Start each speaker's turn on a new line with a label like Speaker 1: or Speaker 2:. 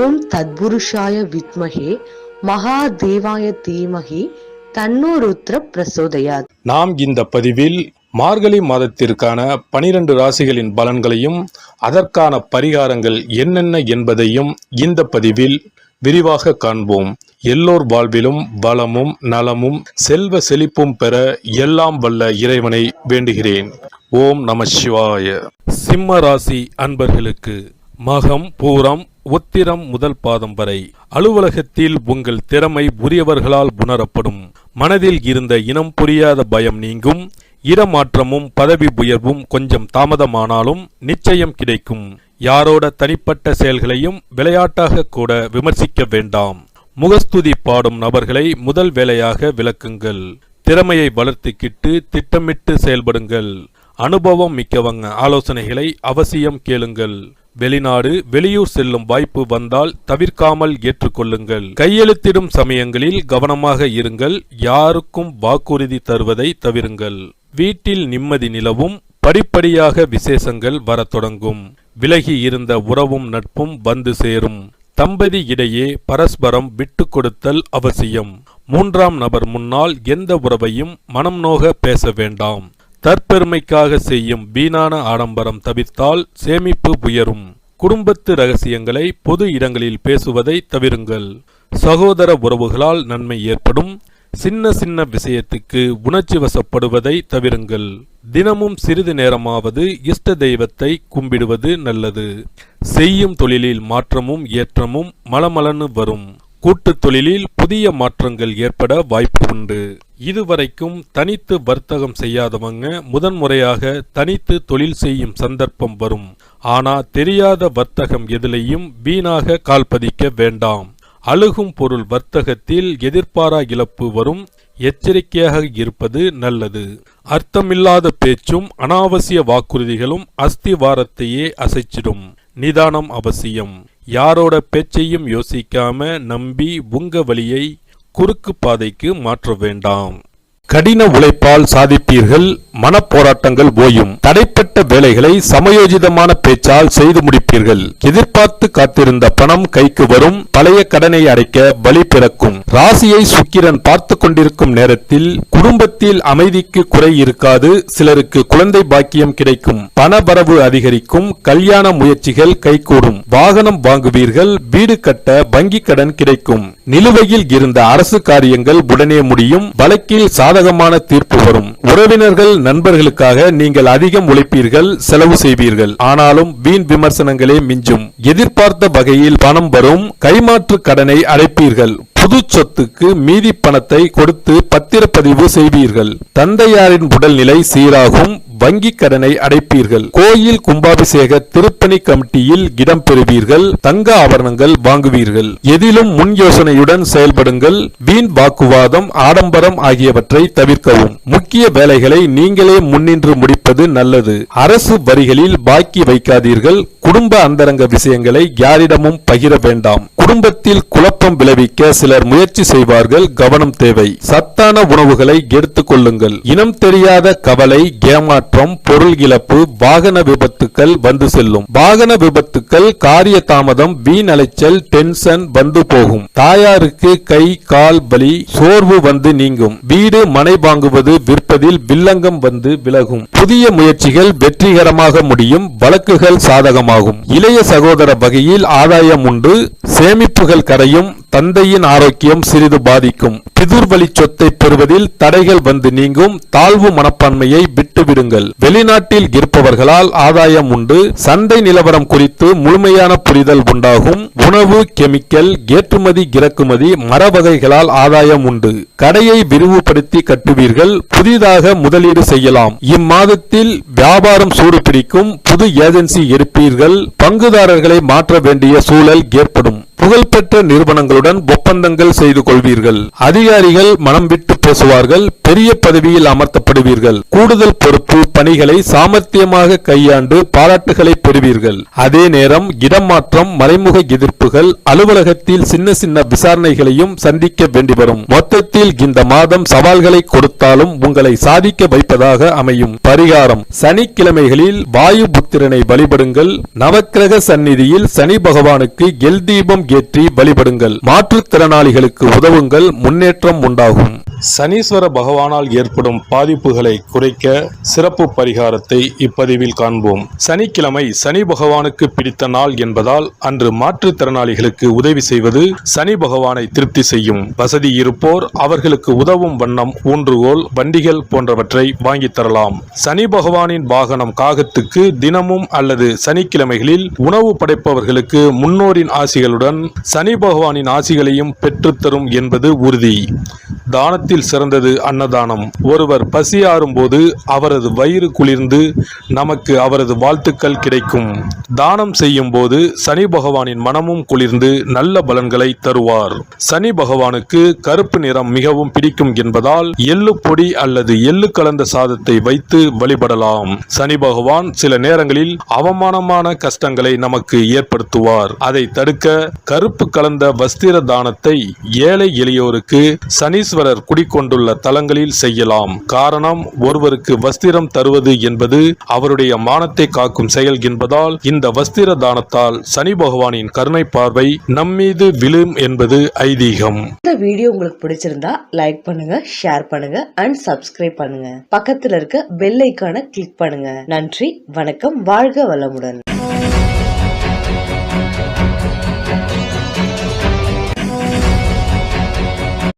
Speaker 1: ஓம் தத்புருஷாய வித்மஹே மகாதேவாய தீமஹி தன்னோ ருத்ர பிரசோதயாத்.
Speaker 2: நாம் இந்த பதிவில் மார்கழி மாதத்திற்கான 12 ராசிகளின் பலன்களையும் அதற்கான பரிகாரங்கள் என்னென்ன என்பதையும் இந்த பதிவில் விரிவாக காண்போம். எல்லோர் வாழ்விலும் வளமும் நலமும் செல்வ செழிப்பும் பெற எல்லாம் வல்ல இறைவனை வேண்டுகிறேன். ஓம் நம சிவாய. சிம்ம ராசி அன்பர்களுக்கு மகம் பூரம் உத்திரம் முதல் பாதம் வரை அலுவலகத்தில் உங்கள் திறமை உரியவர்களால் உணரப்படும். மனதில் இருந்த இனம் புரியாத பயம் நீங்கும். இடமாற்றமும் பதவி உயர்வும் கொஞ்சம் தாமதமானாலும் நிச்சயம் கிடைக்கும். யாரோட தனிப்பட்ட செயல்களையும் விளையாட்டாக கூட விமர்சிக்க வேண்டாம். முகஸ்துதி பாடும் நபர்களை முதல் வேலையாக விளக்குங்கள். திறமையை வளர்த்துக்கிட்டு திட்டமிட்டு செயல்படுங்கள். அனுபவம் மிக்கவங்க ஆலோசனைகளை அவசியம் கேளுங்கள். வெளிநாடு வெளியூர் செல்லும் வாய்ப்பு வந்தால் தவிர்க்காமல் ஏற்றுக்கொள்ளுங்கள். கையெழுத்திடும் சமயங்களில் கவனமாக இருங்கள். யாருக்கும் வாக்குறுதி தருவதை தவிருங்கள். வீட்டில் நிம்மதி நிலவும். படிப்படியாக விசேஷங்கள் வரத் தொடங்கும். விலகி இருந்த உறவும் நட்பும் வந்து சேரும். தம்பதி இடையே பரஸ்பரம் விட்டு கொடுத்தல் அவசியம். மூன்றாம் நபர் முன்னால் எந்த உறவையும் மனம் நோக பேச வேண்டாம். தற்பெருமைக்காக செய்யும் வீணான ஆடம்பரம் தவிர்த்தால் சேமிப்பு உயரும். குடும்பத்து ரகசியங்களை பொது இடங்களில் பேசுவதை தவிருங்கள். சகோதர உறவுகளால் நன்மை ஏற்படும். சின்ன சின்ன விஷயத்துக்கு உணர்ச்சி வசப்படுவதை தவிருங்கள். தினமும் சிறிது நேரமாவது இஷ்ட தெய்வத்தை கும்பிடுவது நல்லது. செய்யும் தொழிலில் மாற்றமும் ஏற்றமும் மலமலன்னு வரும். கூட்டுத் தொழிலில் புதிய மாற்றங்கள் ஏற்பட வாய்ப்பு உண்டு. இதுவரைக்கும் தனித்து வர்த்தகம் செய்யாதவங்க முதன்முறையாக தனித்து தொழில் செய்யும் சந்தர்ப்பம் வரும். ஆனா தெரியாத வர்த்தகம் எதிலையும் வீணாக கால்பதிக்க வேண்டாம். அழுகும் பொருள் வர்த்தகத்தில் எதிர்பாரா இழப்பு வரும். எச்சரிக்கையாக இருப்பது நல்லது. அர்த்தமில்லாத பேச்சும் அனாவசிய வாக்குறுதிகளும் அஸ்திவாரத்தையே அசைச்சிடும். நிதானம் அவசியம். யாரோட பேச்சையும் யோசிக்காம நம்பி உங்க வழியை குறுக்கு பாதைக்கு மாற்ற வேண்டாம். கடின உழைப்பால் சாதிப்பீர்கள். மனப்போராட்டங்கள் ஓயும். தடைப்பட்ட வேலைகளை சமயோஜிதமான பேச்சால் செய்து முடிப்பீர்கள். எதிர்பார்த்து காத்திருந்த பணம் கைக்கு வரும். பழைய கடனை அடைக்க வழி பிறக்கும். ராசியை சுக்கிரன் பார்த்து கொண்டிருக்கும் நேரத்தில் குடும்பத்தில் அமைதிக்கு குறை இருக்காது. சிலருக்கு குழந்தை பாக்கியம் கிடைக்கும். பணவரவு அதிகரிக்கும். கல்யாண முயற்சிகள் கைகூடும். வாகனம் வாங்குவீர்கள். வீடு கட்ட வங்கி கடன் கிடைக்கும். நிலுவையில் இருந்த அரசு காரியங்கள் உடனே முடியும். வழக்கில் சாதகமான தீர்ப்பு வரும். உறவினர்கள் நண்பர்களுக்காக நீங்கள் அதிகம் உழைப்பீர்கள். செலவு செய்வீர்கள். ஆனாலும் வீண் விமர்சனங்களே மிஞ்சும். எதிர்பார்த்த வகையில் பணம் வரும். கைமாற்று கடனை அடைப்பீர்கள். புது சொத்துக்கு மீதி பணத்தை கொடுத்து பத்திரப்பதிவு செய்வீர்கள். தந்தையாரின் உடல்நிலை சீராகும். வங்கி கடனை அடைப்பீர்கள். கோயில் கும்பாபிஷேக திருப்பணி கமிட்டியில் இடம் பெறுவீர்கள். தங்க ஆபரணங்கள் வாங்குவீர்கள். எதிலும் முன் யோசனையுடன் செயல்படுங்கள். வீண் வாக்குவாதம் ஆடம்பரம் ஆகியவற்றை தவிர்க்கவும். முக்கிய வேலைகளை நீங்களே முன்னின்று முடிப்பது நல்லது. அரசு வரிகளில் பாக்கி வைக்காதீர்கள். குடும்ப அந்தரங்க விஷயங்களை யாரிடமும் பகிர வேண்டாம். குடும்பத்தில் குழப்பம் விளைவிக்க சிலர் முயற்சி செய்வார்கள். கவனம் தேவை. சத்தான உணவுகளை எடுத்துக் கொள்ளுங்கள். இனம் தெரியாத கவலை, ஏமாற்றம், பொருள் இழப்பு, வாகன விபத்துக்கள் வந்து செல்லும். வாகன விபத்துக்கள், காரிய தாமதம், வீண் அலைச்சல், டென்ஷன் வந்து போகும். தாயாருக்கு கை கால் வலி, சோர்வு வந்து நீங்கும். வீடு மனை வாங்குவது விற்பதில் வில்லங்கம் வந்து விலகும். புதிய முயற்சிகள் வெற்றிகரமாக முடியும். வழக்குகள் சாதகமாகும். இளைய சகோதர வகையில் ஆதாயம் உண்டு. சேமிப்புகள் கரையும். தந்தையின் ஆரோக்கியம் சிறிது பாதிக்கும். பிதுர்வழி சொத்தை பெறுவதில் தடைகள் வந்து நீங்கும். தாழ்வு மனப்பான்மையை விட்டுவிடுங்கள். வெளிநாட்டில் இருப்பவர்களால் ஆதாயம் உண்டு. சந்தை நிலவரம் குறித்து முழுமையான புரிதல் உண்டாகும். உணவு, கெமிக்கல், ஏற்றுமதி இறக்குமதி, மர வகைகளால் ஆதாயம் உண்டு. கடையை விரிவுபடுத்தி கட்டுவீர்கள். புதிதாக முதலீடு செய்யலாம். இம்மாதத்தில் வியாபாரம் சூடு பிடிக்கும். புது ஏஜென்சி எடுப்பீர்கள். பங்குதாரர்களை மாற்ற வேண்டிய சூழல் ஏற்படும். புகழ்பெற்ற நிறுவனங்களுடன் ஒப்பந்தங்கள் செய்து கொள்வீர்கள். அதிகாரிகள் மனம் விட்டு பேசுவார்கள், பெரிய பதவியில் அமர்த்தப்படுவீர்கள், கூடுதல் பொறுப்பு பணிகளை சாமர்த்தியமாக கையாண்டு பாராட்டுகளை பெறுவீர்கள். அதே நேரம் இடமாற்றம், மறைமுக எதிர்ப்புகள், அலுவலகத்தில் சின்ன சின்ன விசாரணைகளையும் சந்திக்க வேண்டி வரும். மொத்தத்தில் இந்த மாதம் சவால்களை கொடுத்தாலும் உங்களை சாதிக்க வைப்பதாக அமையும். பரிகாரம்: சனிக்கிழமைகளில் வாயு புத்திரனை வழிபடுங்கள். நவக்கிரக சந்நிதியில் சனி பகவானுக்கு எல் தீபம் ஏற்றி வழிபடுங்கள். மாற்றுத்திறனாளிகளுக்கு உதவுங்கள், முன்னேற்றம் உண்டாகும். சனீஸ்வர பகவானால் ஏற்படும் பாதிப்புகளை குறைக்க சிறப்பு பரிகாரத்தை இப்பதிவில் காண்போம். சனிக்கிழமை சனி பகவானுக்கு பிடித்த நாள் என்பதால் அன்று மாற்றுத்திறனாளிகளுக்கு உதவி செய்வது சனி பகவானை திருப்தி செய்யும். வசதி இருப்போர் அவர்களுக்கு உதவும் வண்ணம் ஊன்றுகோல், வண்டிகள் போன்றவற்றை வாங்கித் தரலாம். சனி பகவானின் வாகனம் காகத்துக்கு தினமும் அல்லது சனிக்கிழமைகளில் உணவு படைப்பவர்களுக்கு முன்னோரின் ஆசிகளுடன் சனி பகவானின் ஆசிகளையும் பெற்றுத்தரும் என்பது உறுதி. தானத்தில் சிறந்தது அன்னதானம். ஒருவர் பசியாறும் போது அவரது வயிறு குளிர்ந்து நமக்கு அவரது வாழ்த்துக்கள் கிடைக்கும். தானம் செய்யும் போது சனி பகவானின் மனமும் குளிர்ந்து நல்ல பலன்களை தருவார். சனி பகவானுக்கு கருப்பு நிறம் மிகவும் பிடிக்கும் என்பதால் எள்ளு பொடி அல்லது எள்ளு கலந்த சாதத்தை வைத்து வழிபடலாம். சனி பகவான் சில நேரங்களில் அவமானமான கஷ்டங்களை நமக்கு ஏற்படுத்துவார். அதை தடுக்க கருப்பு கலந்த வஸ்திர தானத்தை ஏழை எளியோருக்கு சனீஸ்வரர் குடிக்கொண்டுள்ள தலங்களில் செய்யலாம். காரணம், ஒருவருக்கு வஸ்திரம் தருவது என்பது அவருடைய மானத்தை காக்கும் செயல் என்பதால் இந்த வஸ்திர தானத்தால் சனி பகவானின் கருணை பார்வை நம்மீது விழும் என்பது ஐதீகம்.
Speaker 1: இந்த வீடியோ உங்களுக்கு பிடிச்சிருந்தா லைக் பண்ணுங்க, ஷேர் பண்ணுங்க அண்ட் சப்ஸ்கிரைப் பண்ணுங்க. பக்கத்துல இருக்க பெல் ஐகானை கிளிக் பண்ணுங்க. நன்றி, வணக்கம், வாழ்க வளமுடன்.